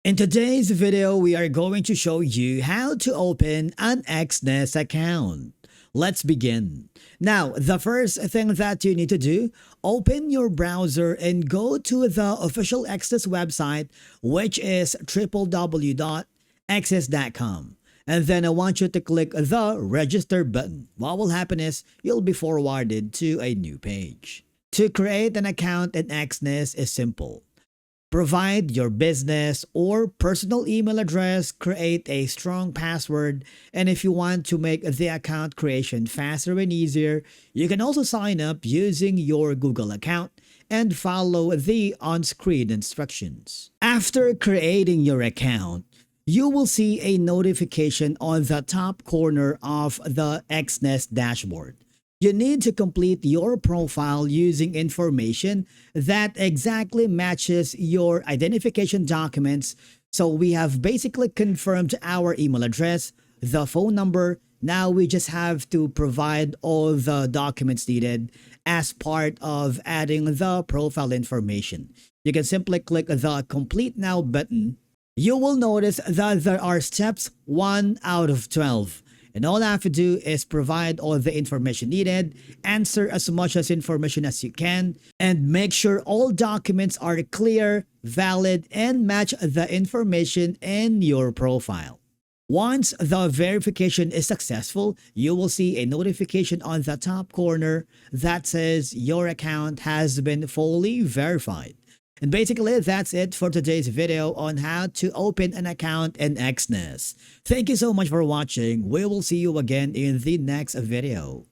In today's video, we are going to show you how to open an Exness account. Let's begin. Now, the first thing that you need to do, open your browser and go to the official Exness website, which is www.exness.com. And then I want you to click the register button. What will happen is you'll be forwarded to a new page. To create an account in Exness is simple. Provide your business or personal email address, create a strong password, and if you want to make the account creation faster and easier, you can also sign up using your Google account and follow the on-screen instructions. After creating your account, you will see a notification on the top corner of the Exness dashboard. You need to complete your profile using information that exactly matches your identification documents. So we have basically confirmed our email address, the phone number. Now we just have to provide all the documents needed as part of adding the profile information. You can simply click the Complete Now button. You will notice that there are steps 1 out of 12. And all I have to do is provide all the information needed, answer as much as information as you can, and make sure all documents are clear, valid, and match the information in your profile. Once the verification is successful, you will see a notification on the top corner that says your account has been fully verified. And basically, that's it for today's video on how to open an account in Exness. Thank you so much for watching. We will see you again in the next video.